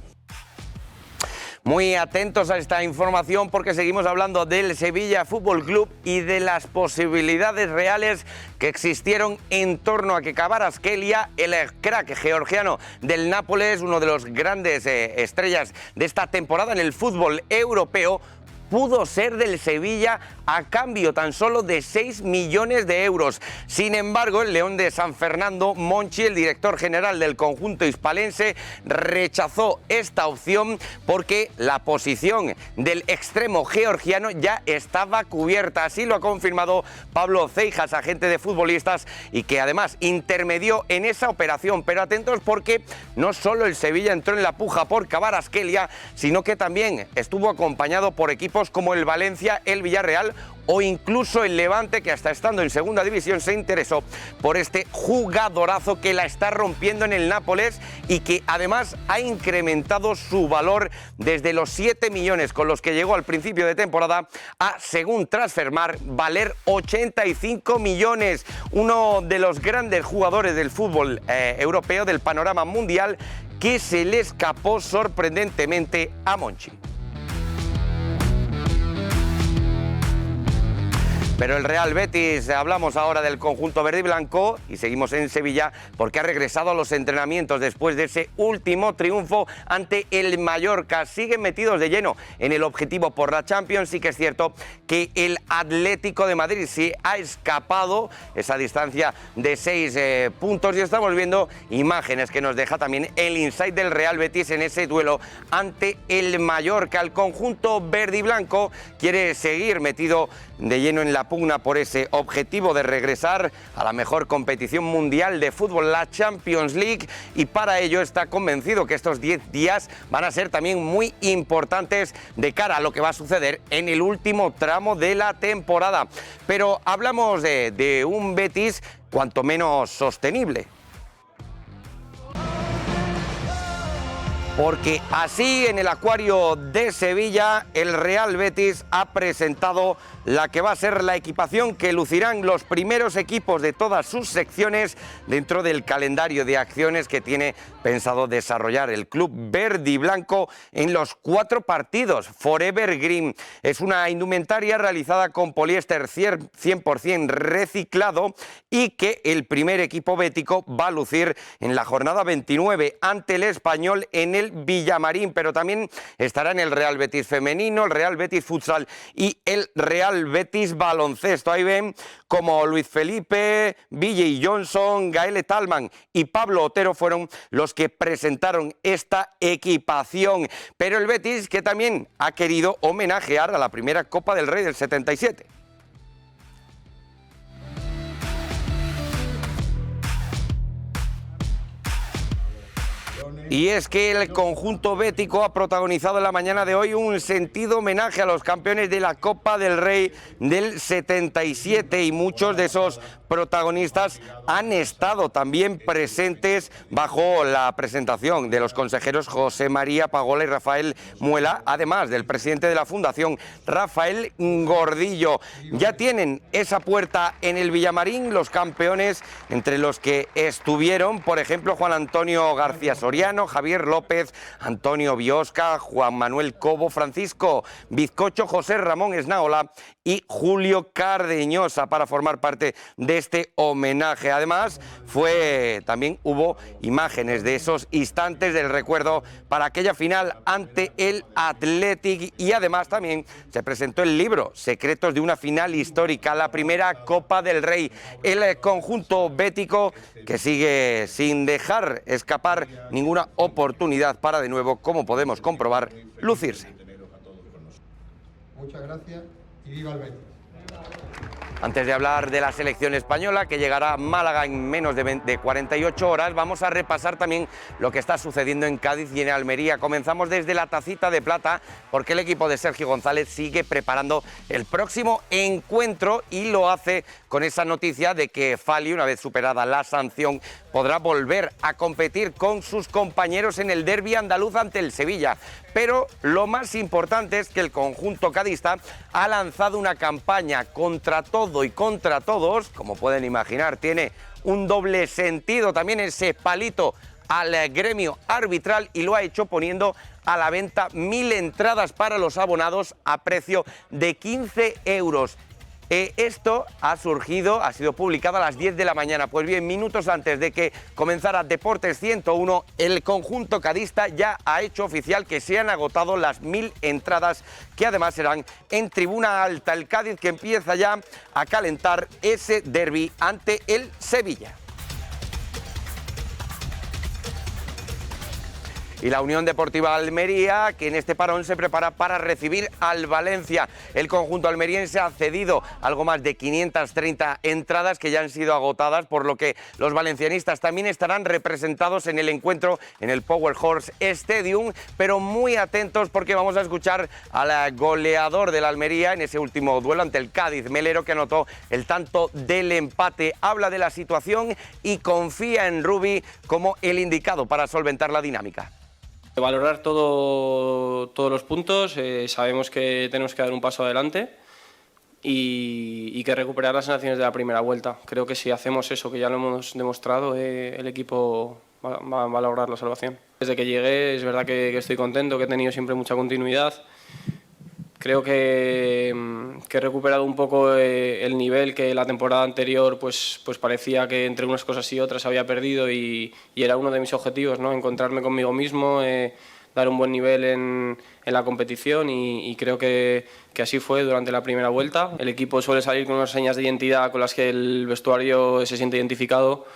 Muy atentos a esta información, porque seguimos hablando del Sevilla Fútbol Club y de las posibilidades reales que existieron en torno a que Kvaratskhelia, el crack georgiano del Nápoles, uno de los grandes estrellas de esta temporada en el fútbol europeo, pudo ser del Sevilla a cambio tan solo de 6 millones de euros. Sin embargo, el León de San Fernando, Monchi, el director general del conjunto hispalense, rechazó esta opción porque la posición del extremo georgiano ya estaba cubierta. Así lo ha confirmado Pablo Ceijas, agente de futbolistas, y que además intermedió en esa operación. Pero atentos, porque no solo el Sevilla entró en la puja por Kvaratskhelia, sino que también estuvo acompañado por equipos equipos como el Valencia, el Villarreal o incluso el Levante, que hasta estando en segunda división se interesó por este jugadorazo que la está rompiendo en el Nápoles y que además ha incrementado su valor desde los 7 millones con los que llegó al principio de temporada a, según Transfermarkt, valer 85 millones. Uno de los grandes jugadores del fútbol europeo, del panorama mundial, que se le escapó sorprendentemente a Monchi. Pero el Real Betis, hablamos ahora del conjunto verde y blanco y seguimos en Sevilla porque ha regresado a los entrenamientos después de ese último triunfo ante el Mallorca. Siguen metidos de lleno en el objetivo por la Champions. Sí que es cierto que el Atlético de Madrid sí ha escapado esa distancia de 6 puntos y estamos viendo imágenes que nos deja también el insight del Real Betis en ese duelo ante el Mallorca. El conjunto verde y blanco quiere seguir metido de lleno en la pugna por ese objetivo de regresar a la mejor competición mundial de fútbol, la Champions League, y para ello está convencido que estos 10 días van a ser también muy importantes de cara a lo que va a suceder en el último tramo de la temporada. Pero hablamos de un Betis cuanto menos sostenible. Porque así en el Acuario de Sevilla el Real Betis ha presentado la que va a ser la equipación que lucirán los primeros equipos de todas sus secciones dentro del calendario de acciones que tiene pensado desarrollar el club verde y blanco en los 4 partidos. Forever Green es una indumentaria realizada con poliéster 100% reciclado y que el primer equipo bético va a lucir en la jornada 29 ante el Español en el Villamarín, pero también estarán el Real Betis femenino, el Real Betis futsal y el Real Betis baloncesto. Ahí ven como Luis Felipe, Villey Johnson, Gael Talman y Pablo Otero fueron los que presentaron esta equipación. Pero el Betis, que también ha querido homenajear a la primera Copa del Rey del 77. Y es que el conjunto bético ha protagonizado en la mañana de hoy un sentido homenaje a los campeones de la Copa del Rey del 77 y muchos de esos protagonistas han estado también presentes bajo la presentación de los consejeros José María Pagola y Rafael Muela, además del presidente de la Fundación, Rafael Gordillo. Ya tienen esa puerta en el Villamarín los campeones, entre los que estuvieron, por ejemplo, Juan Antonio García Soriano, Javier López, Antonio Biosca, Juan Manuel Cobo, Francisco Bizcocho, José Ramón Esnaola y Julio Cardeñosa para formar parte de este homenaje. Además, también hubo imágenes de esos instantes del recuerdo para aquella final ante el Athletic y además también se presentó el libro Secretos de una final histórica, la primera Copa del Rey. El conjunto bético que sigue sin dejar escapar ninguna oportunidad para de nuevo, como podemos comprobar, lucirse. Muchas gracias y viva el Betis. Antes de hablar de la selección española, que llegará a Málaga en menos de 48 horas, vamos a repasar también lo que está sucediendo en Cádiz y en Almería. Comenzamos desde la tacita de plata, porque el equipo de Sergio González sigue preparando el próximo encuentro y lo hace con esa noticia de que Fali, una vez superada la sanción, podrá volver a competir con sus compañeros en el derbi andaluz ante el Sevilla. Pero lo más importante es que el conjunto cadista ha lanzado una campaña contra todo y contra todos. Como pueden imaginar, tiene un doble sentido también ese palito al gremio arbitral y lo ha hecho poniendo a la venta 1000 entradas para los abonados a precio de 15 euros. Esto ha sido publicado a las 10 de la mañana. Pues bien, minutos antes de que comenzara Deportes 101, el conjunto cadista ya ha hecho oficial que se han agotado las 1000 entradas, que además serán en tribuna alta. El Cádiz que empieza ya a calentar ese derbi ante el Sevilla. y la Unión Deportiva Almería, que en este parón se prepara para recibir al Valencia. El conjunto almeriense ha cedido algo más de 530 entradas que ya han sido agotadas, por lo que los valencianistas también estarán representados en el encuentro en el Power Horse Stadium, pero muy atentos porque vamos a escuchar al goleador de la Almería en ese último duelo ante el Cádiz, Melero, que anotó el tanto del empate. Habla de la situación y confía en Rubi como el indicado para solventar la dinámica. Valorar todos los puntos, sabemos que tenemos que dar un paso adelante y que recuperar las sensaciones de la primera vuelta. Creo que si hacemos eso, que ya lo hemos demostrado, el equipo va a lograr la salvación. Desde que llegué es verdad que estoy contento, que he tenido siempre mucha continuidad. Creo que he recuperado un poco el nivel que la temporada anterior pues parecía que entre unas cosas y otras había perdido y era uno de mis objetivos, ¿no? Encontrarme conmigo mismo, dar un buen nivel en la competición y creo que así fue durante la primera vuelta. El equipo suele salir con unas señas de identidad con las que el vestuario se siente identificado.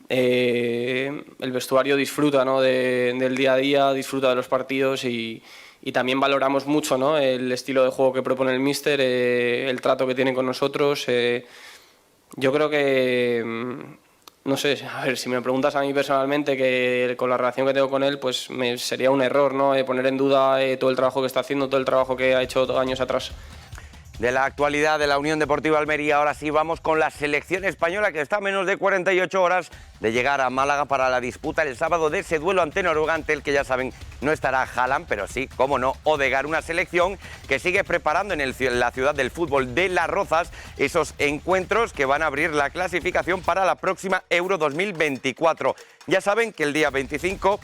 El vestuario disfruta, ¿no? del día a día, disfruta de los partidos y también valoramos mucho, ¿no? El estilo de juego que propone el míster, el trato que tiene con nosotros. Yo creo que, no sé, a ver, si me preguntas a mí personalmente, que con la relación que tengo con él, pues sería un error, ¿no? Poner en duda todo el trabajo que está haciendo, todo el trabajo que ha hecho años atrás. De la actualidad de la Unión Deportiva Almería, ahora sí vamos con la selección española, que está a menos de 48 horas de llegar a Málaga para la disputa el sábado de ese duelo ante Noruega, ante el que ya saben no estará Haaland, pero sí, cómo no, Odegaard, una selección que sigue preparando en la ciudad del fútbol de Las Rozas esos encuentros que van a abrir la clasificación para la próxima Euro 2024. Ya saben que el día 25...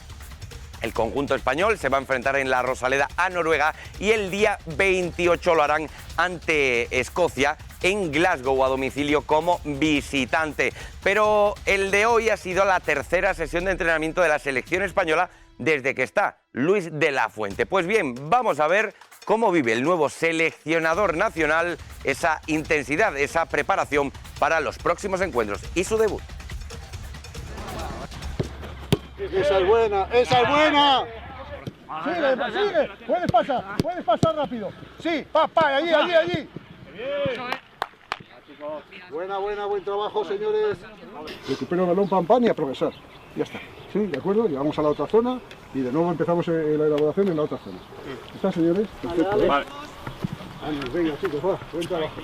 el conjunto español se va a enfrentar en la Rosaleda a Noruega y el día 28 lo harán ante Escocia en Glasgow a domicilio como visitante. Pero el de hoy ha sido la tercera sesión de entrenamiento de la selección española desde que está Luis de la Fuente. Pues bien, vamos a ver cómo vive el nuevo seleccionador nacional esa intensidad, esa preparación para los próximos encuentros y su debut. Esa es buena, esa es buena. Sigue, puedes pasar rápido. Sí, allí. Buen trabajo, señores. Recupero el balón, pam, y a progresar. Ya está. Sí, de acuerdo, llegamos a la otra zona y de nuevo empezamos la elaboración en la otra zona. ¿Está, señores? Perfecto. Vale. Venga, chicos, va, buen trabajo.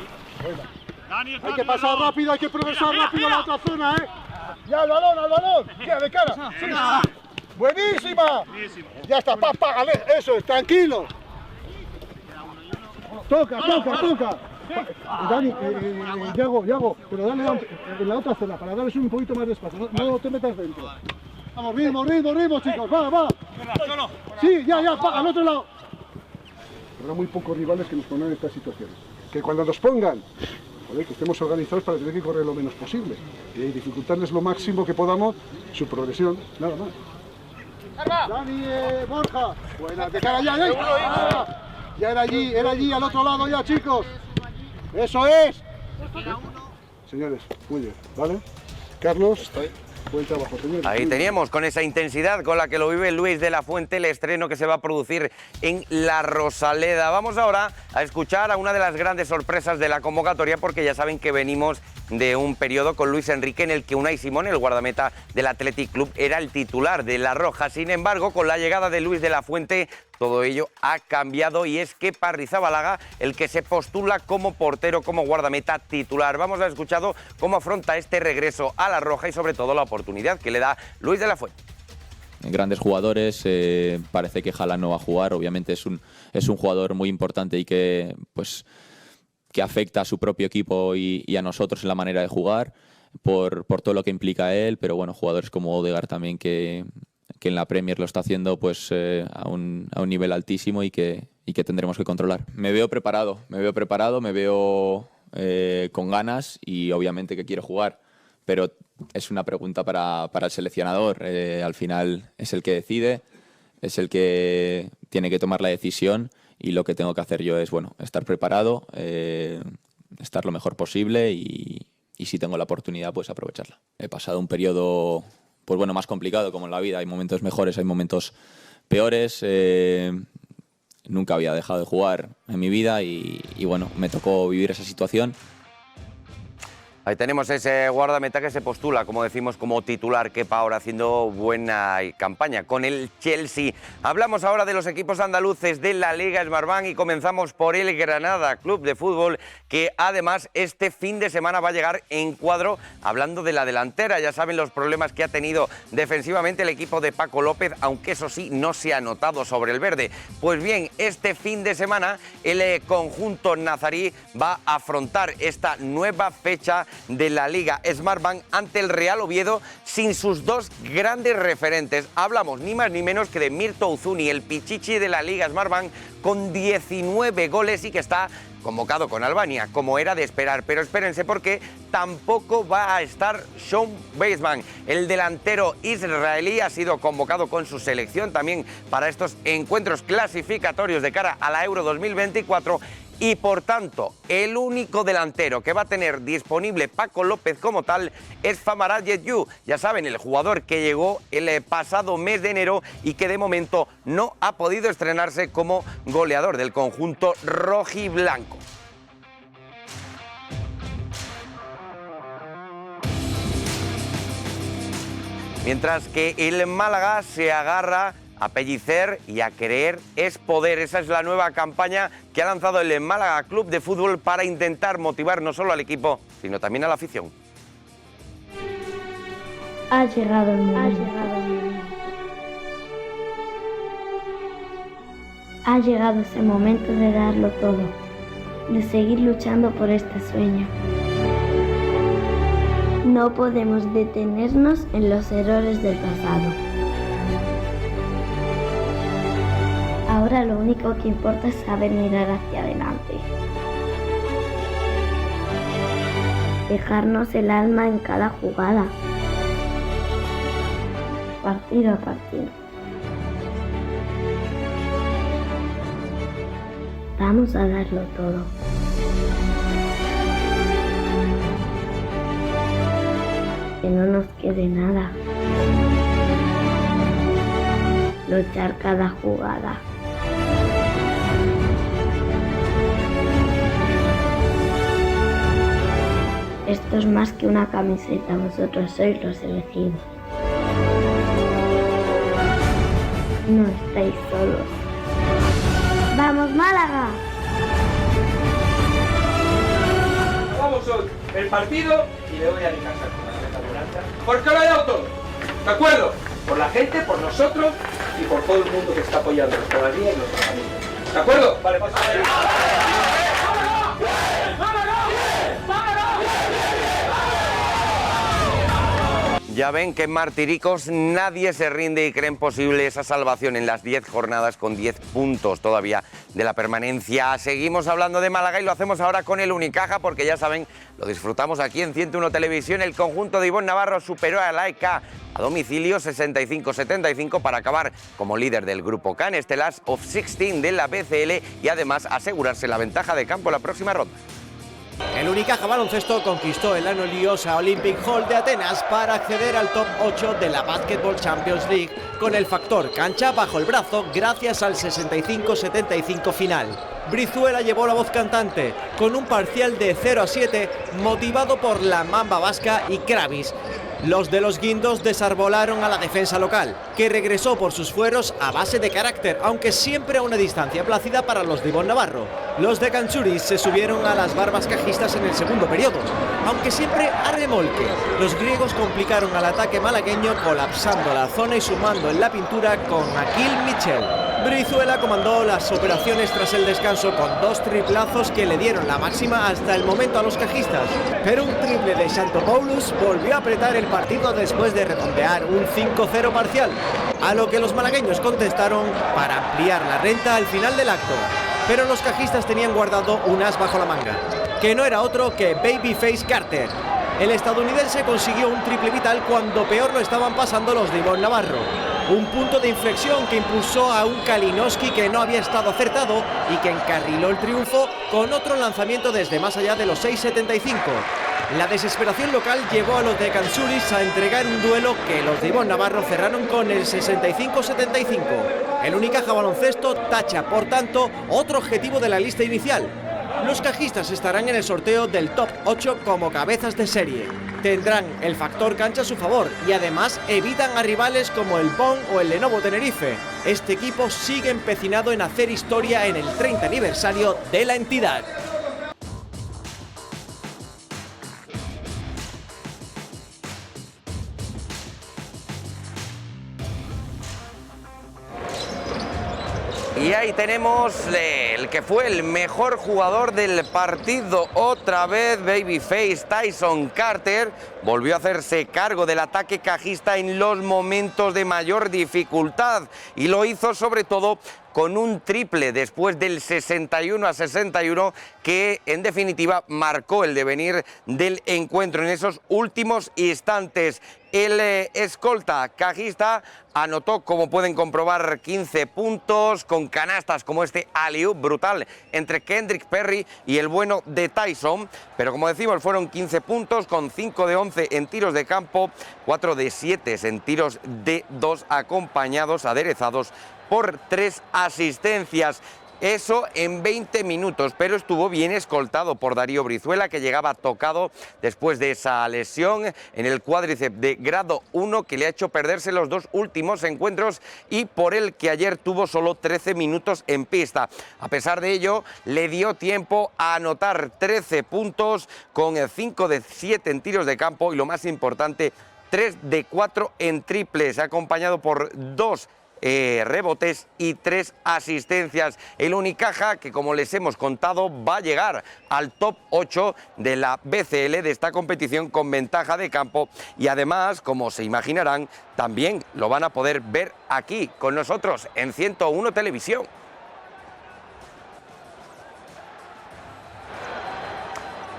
Hay que pasar rápido, hay que progresar rápido a la otra zona, ¿eh? Ya, al balón, ya, de cara. Sí. ¡Buenísima! Ya está, eso es, tranquilo. Toca. Dani, Yago, pero dale en la otra zona, para darles un poquito más de espacio, no te metas dentro. Vamos, ritmo, chicos, va. Sí, ya, al otro lado. Habrá muy pocos rivales que nos pongan en estas situaciones. Que cuando nos pongan, que estemos organizados para tener que correr lo menos posible y dificultarles lo máximo que podamos su progresión, nada más. Dani, Borja, buena, de cara ya era allí, al otro lado ya, chicos. Eso es. Señores, muy bien, ¿vale? Carlos, buen trabajo, señores. Ahí teníamos, con esa intensidad con la que lo vive Luis de la Fuente, el estreno que se va a producir en la Rosaleda. Vamos ahora a escuchar a una de las grandes sorpresas de la convocatoria, porque ya saben que venimos de un periodo con Luis Enrique en el que Unai Simón, el guardameta del Athletic Club, era el titular de La Roja. Sin embargo, con la llegada de Luis de la Fuente, todo ello ha cambiado y es que Arrizabalaga, el que se postula como portero, como guardameta titular. Vamos a escuchar cómo afronta este regreso a La Roja y sobre todo la oportunidad que le da Luis de la Fuente. Grandes jugadores, parece que Haaland no va a jugar, obviamente es un jugador muy importante y que afecta a su propio equipo y a nosotros en la manera de jugar por todo lo que implica él, pero bueno, jugadores como Odegaard también que en la Premier lo está haciendo pues a un nivel altísimo y que tendremos que controlar. Me veo preparado, me veo con ganas y obviamente que quiero jugar, pero es una pregunta para el seleccionador. Al final es el que decide, es el que tiene que tomar la decisión y lo que tengo que hacer yo es estar preparado, estar lo mejor posible y si tengo la oportunidad pues aprovecharla. He pasado un periodo más complicado como en la vida, hay momentos mejores, hay momentos peores. Nunca había dejado de jugar en mi vida y bueno, me tocó vivir esa situación. Ahí tenemos ese guardameta que se postula, como decimos, como titular. Kepa ahora haciendo buena campaña con el Chelsea. Hablamos ahora de los equipos andaluces de la Liga Smartbank y comenzamos por el Granada Club de Fútbol, que además este fin de semana va a llegar en cuadro hablando de la delantera. Ya saben los problemas que ha tenido defensivamente el equipo de Paco López, aunque eso sí, no se ha notado sobre el verde. Pues bien, este fin de semana el conjunto nazarí va a afrontar esta nueva fecha de la Liga Smartbank ante el Real Oviedo sin sus dos grandes referentes. Hablamos ni más ni menos que de Mirto Uzuni, el pichichi de la Liga Smartbank, con 19 goles y que está convocado con Albania, como era de esperar. Pero espérense porque tampoco va a estar Sean Baseman. El delantero israelí ha sido convocado con su selección también para estos encuentros clasificatorios de cara a la Euro 2024 y por tanto el único delantero que va a tener disponible Paco López como tal es Famara Diédhiou. Ya saben, el jugador que llegó el pasado mes de enero y que de momento no ha podido estrenarse como goleador del conjunto rojiblanco. Mientras que el Málaga se agarra a pellicer y a querer es poder. Esa es la nueva campaña que ha lanzado el Málaga Club de Fútbol para intentar motivar no solo al equipo, sino también a la afición. Ha llegado el momento. Ha llegado ese momento de darlo todo, de seguir luchando por este sueño. No podemos detenernos en los errores del pasado. Ahora lo único que importa es saber mirar hacia adelante. Dejarnos el alma en cada jugada. Partido a partido. Vamos a darlo todo. Que no nos quede nada. Luchar cada jugada. Esto es más que una camiseta, vosotros sois los elegidos. No estáis solos. ¡Vamos, Málaga! Vamos hoy el partido y le doy a mi casa con la meta durante. Porque lo he dado todo, ¿de acuerdo? Por la gente, por nosotros y por todo el mundo que está apoyándonos cada día y nuestra familia. ¿De acuerdo? Vale, pasa. Ya ven que en Martiricos nadie se rinde y creen posible esa salvación en las 10 jornadas con 10 puntos todavía de la permanencia. Seguimos hablando de Málaga y lo hacemos ahora con el Unicaja porque ya saben, lo disfrutamos aquí en 101 Televisión. El conjunto de Ivonne Navarro superó a la EK a domicilio 65-75 para acabar como líder del grupo K en este Last of 16 de la BCL y además asegurarse la ventaja de campo en la próxima ronda. El Unicaja Baloncesto conquistó el Anoiliosa Olympic Hall de Atenas para acceder al top 8 de la Basketball Champions League con el factor cancha bajo el brazo gracias al 65-75 final. Brizuela llevó la voz cantante con un parcial de 0-7 motivado por la Mamba Vasca y Kravis. Los de los guindos desarbolaron a la defensa local, que regresó por sus fueros a base de carácter, aunque siempre a una distancia plácida para los de Ivonne Navarro. Los de Canchuris se subieron a las barbas cajistas en el segundo periodo, aunque siempre a remolque. Los griegos complicaron al ataque malagueño colapsando la zona y sumando en la pintura con Akil Michel. Brizuela comandó las operaciones tras el descanso con 2 triplazos que le dieron la máxima hasta el momento a los cajistas. Pero un triple de Xantopoulos volvió a apretar el partido después de redondear un 5-0 parcial, a lo que los malagueños contestaron para ampliar la renta al final del acto. Pero los cajistas tenían guardado un as bajo la manga, que no era otro que Babyface Carter. El estadounidense consiguió un triple vital cuando peor lo estaban pasando los de Ivonne Navarro. Un punto de inflexión que impulsó a un Kalinowski que no había estado acertado y que encarriló el triunfo con otro lanzamiento desde más allá de los 6.75. La desesperación local llevó a los de Cansuris a entregar un duelo que los de Ivonne Navarro cerraron con el 65-75. El Unicaja Baloncesto tacha, por tanto, otro objetivo de la lista inicial. Los cajistas estarán en el sorteo del top 8 como cabezas de serie. Tendrán el factor cancha a su favor y además evitan a rivales como el Bonn o el Lenovo Tenerife. Este equipo sigue empecinado en hacer historia en el 30 aniversario de la entidad. Y ahí tenemos el que fue el mejor jugador del partido, otra vez Babyface. Tyson Carter volvió a hacerse cargo del ataque cajista en los momentos de mayor dificultad y lo hizo sobre todo con un triple después del 61-61 que en definitiva marcó el devenir del encuentro en esos últimos instantes. El escolta cajista anotó, como pueden comprobar, 15 puntos con canastas como este alley-oop brutal entre Kendrick Perry y el bueno de Tyson, pero como decimos fueron 15 puntos con 5 de 11 en tiros de campo, 4 de 7 en tiros de 2 acompañados, aderezados por 3 asistencias. Eso en 20 minutos, pero estuvo bien escoltado por Darío Brizuela, que llegaba tocado después de esa lesión en el cuádriceps de grado 1 que le ha hecho perderse los 2 últimos encuentros y por el que ayer tuvo solo 13 minutos en pista. A pesar de ello, le dio tiempo a anotar 13 puntos con 5 de 7 en tiros de campo y lo más importante, 3 de 4 en triples, acompañado por 2 rebotes y 3 asistencias. El Unicaja, que como les hemos contado, va a llegar al top 8 de la BCL de esta competición con ventaja de campo y además, como se imaginarán, también lo van a poder ver aquí con nosotros en 101 Televisión.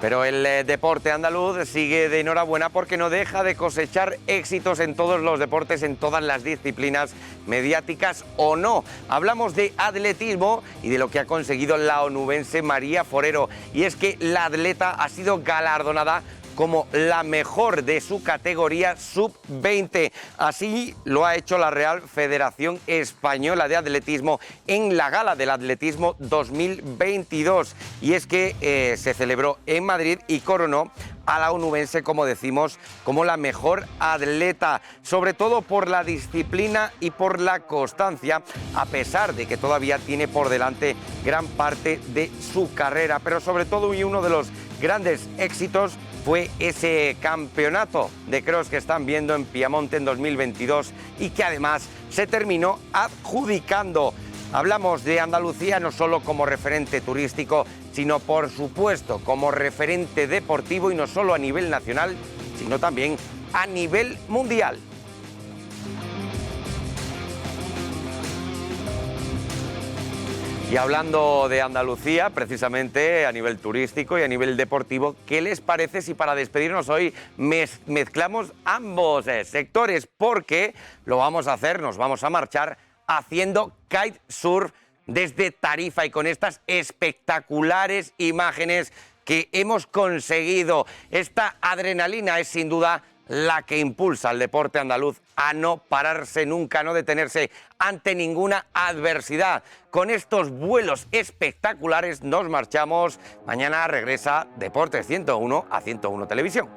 Pero el deporte andaluz sigue de enhorabuena porque no deja de cosechar éxitos en todos los deportes, en todas las disciplinas, mediáticas o no. Hablamos de atletismo y de lo que ha conseguido la onubense María Forero. Y es que la atleta ha sido galardonada como la mejor de su categoría sub-20. Así lo ha hecho la Real Federación Española de Atletismo en la Gala del Atletismo 2022. Y es que se celebró en Madrid y coronó a la onubense, como decimos, como la mejor atleta, sobre todo por la disciplina y por la constancia, a pesar de que todavía tiene por delante gran parte de su carrera. Pero sobre todo, y uno de los grandes éxitos fue ese campeonato de cross que están viendo en Piamonte en 2022 y que además se terminó adjudicando. Hablamos de Andalucía no solo como referente turístico, sino por supuesto como referente deportivo y no solo a nivel nacional, sino también a nivel mundial. Y hablando de Andalucía, precisamente a nivel turístico y a nivel deportivo, ¿qué les parece si para despedirnos hoy mezclamos ambos sectores? Porque lo vamos a hacer, nos vamos a marchar haciendo kitesurf desde Tarifa y con estas espectaculares imágenes que hemos conseguido. Esta adrenalina es sin duda la que impulsa al deporte andaluz a no pararse nunca, a no detenerse ante ninguna adversidad. Con estos vuelos espectaculares nos marchamos. Mañana regresa Deportes 101 a 101 Televisión.